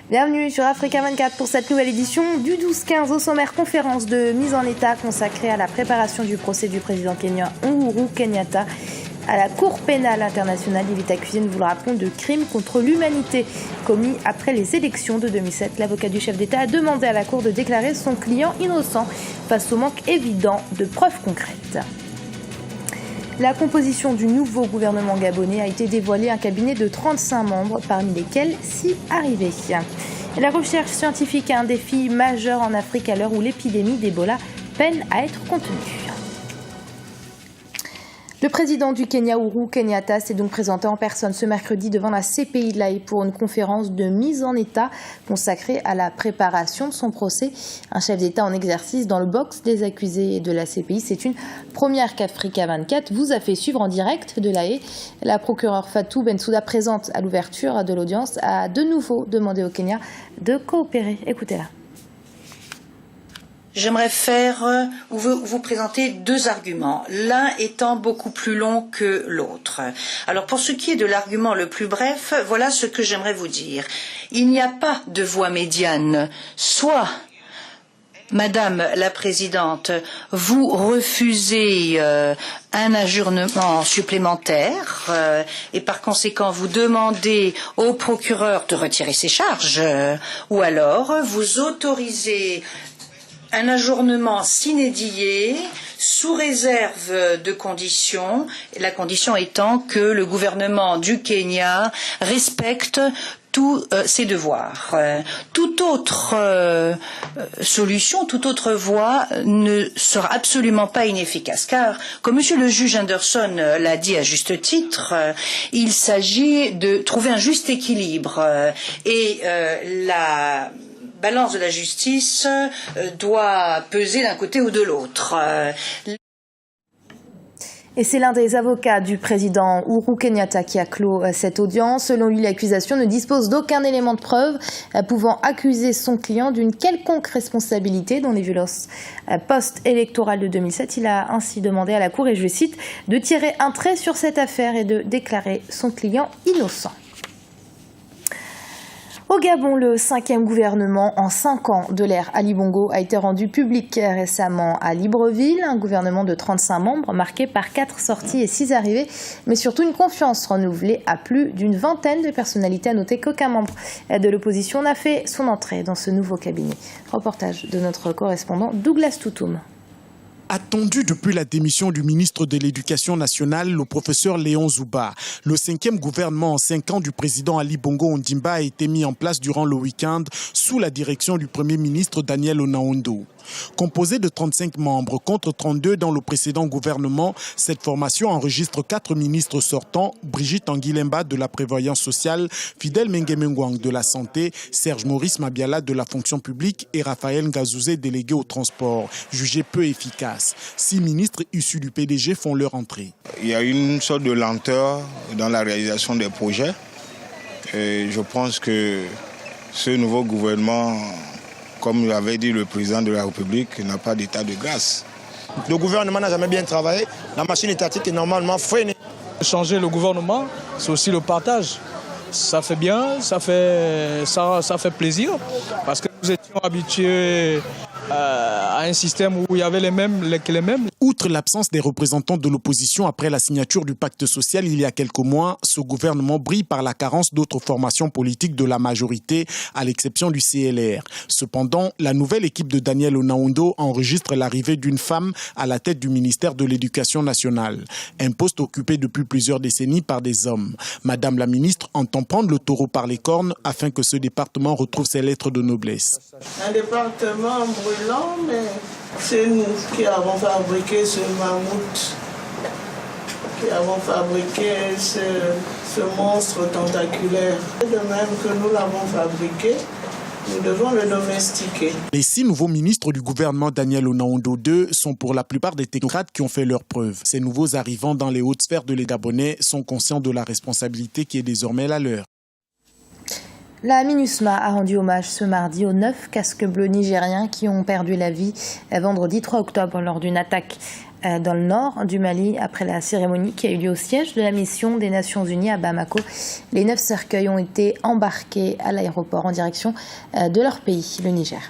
Bienvenue sur Africa 24 pour cette nouvelle édition du 12-15 au sommaire conférence de mise en état consacrée à la préparation du procès du président kenyan Uhuru Kenyatta à la Cour pénale internationale. Il est accusé, nous vous le rappelons, de crimes contre l'humanité commis après les élections de 2007. L'avocat du chef d'État a demandé à la Cour de déclarer son client innocent face au manque évident de preuves concrètes. La composition du nouveau gouvernement gabonais a été dévoilée, un cabinet de 35 membres, parmi lesquels 6 arrivés. La recherche scientifique a un défi majeur en Afrique à l'heure où l'épidémie d'Ebola peine à être contenue. Le président du Kenya, Uhuru Kenyatta, s'est donc présenté en personne ce mercredi devant la CPI de l'Haye pour une conférence de mise en état consacrée à la préparation de son procès. Un chef d'État en exercice dans le box des accusés de la CPI. C'est une première qu'Africa 24 vous a fait suivre en direct de l'Haye. La procureure Fatou Bensouda, présente à l'ouverture de l'audience, a de nouveau demandé au Kenya de coopérer. Écoutez-la. J'aimerais vous présenter 2 arguments, l'un étant beaucoup plus long que l'autre. Alors pour ce qui est de l'argument le plus bref, voilà ce que j'aimerais vous dire. Il n'y a pas de voie médiane. Soit, Madame la Présidente, vous refusez un ajournement supplémentaire et par conséquent vous demandez au procureur de retirer ses charges, ou alors vous autorisez un ajournement sine die sous réserve de conditions, la condition étant que le gouvernement du Kenya respecte tous ses devoirs. Toute autre solution, toute autre voie ne sera absolument pas inefficace, car, comme Monsieur le juge Anderson l'a dit à juste titre, il s'agit de trouver un juste équilibre et la balance de la justice doit peser d'un côté ou de l'autre. Et c'est l'un des avocats du président Uhuru Kenyatta qui a clos cette audience. Selon lui, l'accusation ne dispose d'aucun élément de preuve pouvant accuser son client d'une quelconque responsabilité dans les violences post-électorales de 2007. Il a ainsi demandé à la Cour, et je cite, de tirer un trait sur cette affaire et de déclarer son client innocent. Au Gabon, le 5e gouvernement en 5 ans de l'ère Ali Bongo a été rendu public récemment à Libreville. Un gouvernement de 35 membres marqué par 4 sorties et 6 arrivées, mais surtout une confiance renouvelée à plus d'une vingtaine de personnalités. À noter qu'aucun membre de l'opposition n'a fait son entrée dans ce nouveau cabinet. Reportage de notre correspondant Douglas Toutoum. Attendu depuis la démission du ministre de l'Éducation nationale, le professeur Léon Zouba. Le 5e gouvernement en 5 ans du président Ali Bongo Ondimba a été mis en place durant le week-end sous la direction du Premier ministre Daniel Onaondo. Composé de 35 membres contre 32 dans le précédent gouvernement, cette formation enregistre 4 ministres sortants, Brigitte Anguilemba de la Prévoyance sociale, Fidèle Mengemengwang de la Santé, Serge Maurice Mabiala de la Fonction publique et Raphaël Ngazouzé, délégué au transport, jugés peu efficaces. 6 ministres issus du PDG font leur entrée. Il y a une sorte de lenteur dans la réalisation des projets. Et je pense que ce nouveau gouvernement, comme l'avait dit le président de la République, n'a pas d'état de grâce. Le gouvernement n'a jamais bien travaillé. La machine étatique est normalement freinée. Changer le gouvernement, c'est aussi le partage. Ça fait bien, ça fait plaisir, parce que nous étions habitués à un système où il y avait les mêmes. Outre l'absence des représentants de l'opposition après la signature du pacte social il y a quelques mois, ce gouvernement brille par la carence d'autres formations politiques de la majorité, à l'exception du CLR. Cependant, la nouvelle équipe de Daniel Onaondo enregistre l'arrivée d'une femme à la tête du ministère de l'Éducation nationale, un poste occupé depuis plusieurs décennies par des hommes. Madame la ministre entend prendre le taureau par les cornes afin que ce département retrouve ses lettres de noblesse. Un département brûlant, mais c'est nous qui avons fabriqué ce mammouth, qui avons fabriqué ce monstre tentaculaire. De même que nous l'avons fabriqué, nous devons le domestiquer. Les 6 nouveaux ministres du gouvernement Daniel Onaondo II sont pour la plupart des technocrates qui ont fait leurs preuves. Ces nouveaux arrivants dans les hautes sphères de l'État gabonais sont conscients de la responsabilité qui est désormais la leur. La MINUSMA a rendu hommage ce mardi aux 9 casques bleus nigériens qui ont perdu la vie vendredi 3 octobre lors d'une attaque dans le nord du Mali après la cérémonie qui a eu lieu au siège de la mission des Nations Unies à Bamako. Les 9 cercueils ont été embarqués à l'aéroport en direction de leur pays, le Niger.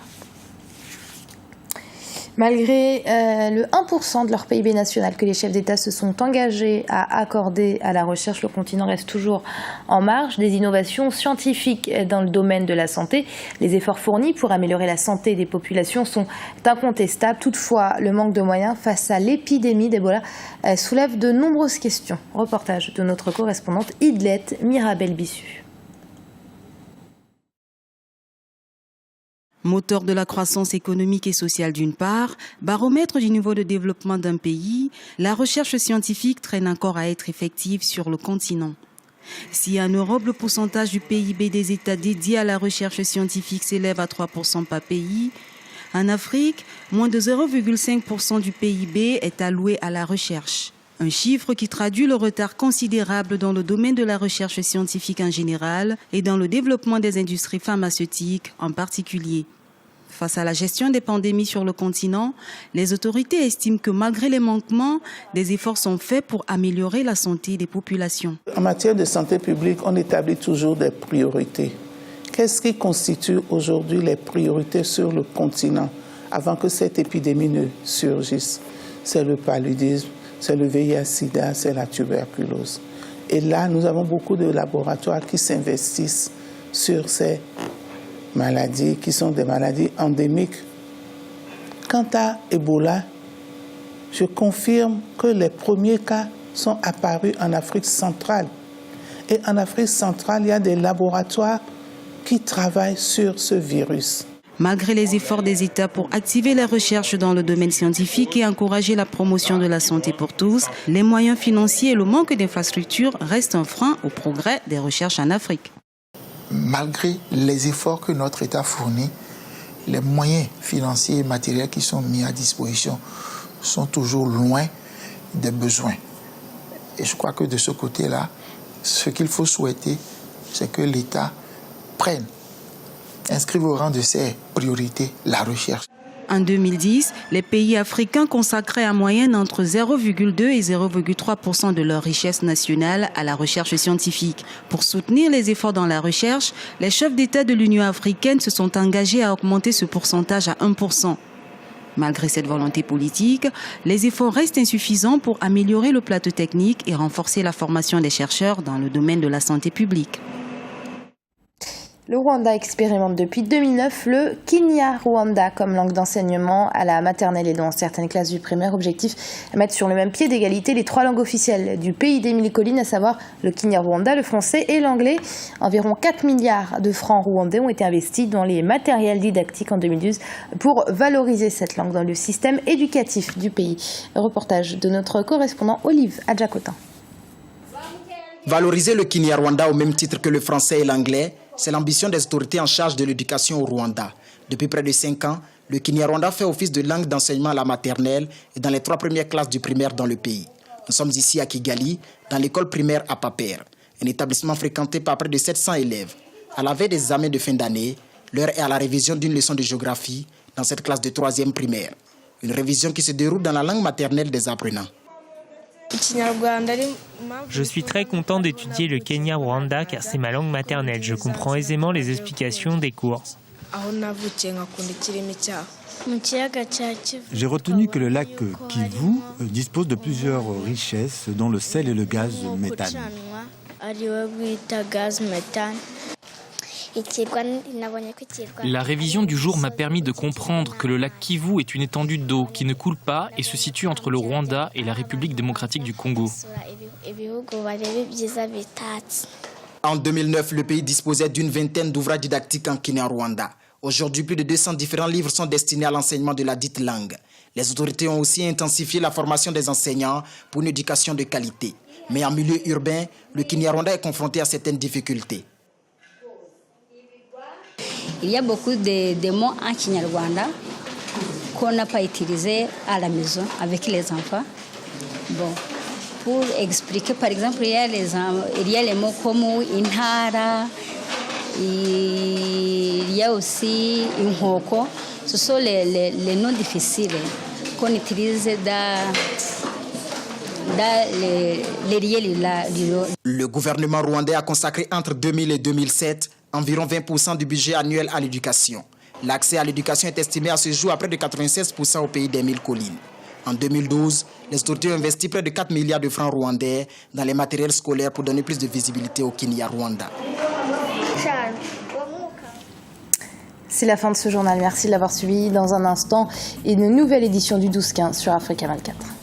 Malgré le 1% de leur PIB national que les chefs d'État se sont engagés à accorder à la recherche, le continent reste toujours en marge des innovations scientifiques dans le domaine de la santé. Les efforts fournis pour améliorer la santé des populations sont incontestables. Toutefois, le manque de moyens face à l'épidémie d'Ebola soulève de nombreuses questions. Reportage de notre correspondante Idlet Mirabel-Bissu. Moteur de la croissance économique et sociale d'une part, baromètre du niveau de développement d'un pays, la recherche scientifique traîne encore à être effective sur le continent. Si en Europe, le pourcentage du PIB des États dédiés à la recherche scientifique s'élève à 3% par pays, en Afrique, moins de 0,5% du PIB est alloué à la recherche. Un chiffre qui traduit le retard considérable dans le domaine de la recherche scientifique en général et dans le développement des industries pharmaceutiques en particulier. Face à la gestion des pandémies sur le continent, les autorités estiment que malgré les manquements, des efforts sont faits pour améliorer la santé des populations. En matière de santé publique, on établit toujours des priorités. Qu'est-ce qui constitue aujourd'hui les priorités sur le continent avant que cette épidémie ne surgisse? C'est le paludisme, c'est le VIH-Sida, c'est la tuberculose. Et là, nous avons beaucoup de laboratoires qui s'investissent sur ces maladies qui sont des maladies endémiques. Quant à Ebola, je confirme que les premiers cas sont apparus en Afrique centrale. Et en Afrique centrale, il y a des laboratoires qui travaillent sur ce virus. Malgré les efforts des États pour activer la recherche dans le domaine scientifique et encourager la promotion de la santé pour tous, les moyens financiers et le manque d'infrastructures restent un frein au progrès des recherches en Afrique. Malgré les efforts que notre État fournit, les moyens financiers et matériels qui sont mis à disposition sont toujours loin des besoins. Et je crois que de ce côté-là, ce qu'il faut souhaiter, c'est que l'État inscrive au rang de ses priorités la recherche. En 2010, les pays africains consacraient en moyenne entre 0,2 et 0,3% de leur richesse nationale à la recherche scientifique. Pour soutenir les efforts dans la recherche, les chefs d'État de l'Union africaine se sont engagés à augmenter ce pourcentage à 1%. Malgré cette volonté politique, les efforts restent insuffisants pour améliorer le plateau technique et renforcer la formation des chercheurs dans le domaine de la santé publique. Le Rwanda expérimente depuis 2009 le Kinyarwanda comme langue d'enseignement à la maternelle et dans certaines classes du primaire. Objectif, mettre sur le même pied d'égalité les 3 langues officielles du pays d'Émile Collines, à savoir le Kinyarwanda, le français et l'anglais. Environ 4 milliards de francs rwandais ont été investis dans les matériels didactiques en 2012 pour valoriser cette langue dans le système éducatif du pays. Reportage de notre correspondant Olive Adjacotin. Valoriser le Kinyarwanda au même titre que le français et l'anglais, c'est l'ambition des autorités en charge de l'éducation au Rwanda. Depuis près de 5 ans, le Kinyarwanda fait office de langue d'enseignement à la maternelle et dans les 3 premières classes du primaire dans le pays. Nous sommes ici à Kigali, dans l'école primaire à Paper, un établissement fréquenté par près de 700 élèves. À la veille des examens de fin d'année, l'heure est à la révision d'une leçon de géographie dans cette classe de 3e primaire. Une révision qui se déroule dans la langue maternelle des apprenants. Je suis très content d'étudier le Kinyarwanda car c'est ma langue maternelle. Je comprends aisément les explications des cours. J'ai retenu que le lac Kivu dispose de plusieurs richesses, dont le sel et le gaz méthane. La révision du jour m'a permis de comprendre que le lac Kivu est une étendue d'eau qui ne coule pas et se situe entre le Rwanda et la République démocratique du Congo. En 2009, le pays disposait d'une vingtaine d'ouvrages didactiques en Kinyarwanda. Aujourd'hui, plus de 200 différents livres sont destinés à l'enseignement de la dite langue. Les autorités ont aussi intensifié la formation des enseignants pour une éducation de qualité. Mais en milieu urbain, le Kinyarwanda est confronté à certaines difficultés. Il y a beaucoup de mots en Kinyarwanda qu'on n'a pas utilisés à la maison avec les enfants. Bon, pour expliquer, par exemple, il y a les mots comme Inhara, il y a aussi Inhoko. Ce sont les noms difficiles qu'on utilise dans les lieux. Le gouvernement rwandais a consacré entre 2000 et 2007 environ 20% du budget annuel à l'éducation. L'accès à l'éducation est estimé à ce jour à près de 96% au pays des 1000 collines. En 2012, les autorités ont investi près de 4 milliards de francs rwandais dans les matériels scolaires pour donner plus de visibilité au Kenya-Rwanda. C'est la fin de ce journal. Merci de l'avoir suivi. Dans un instant, une nouvelle édition du 12-15 sur Africa 24.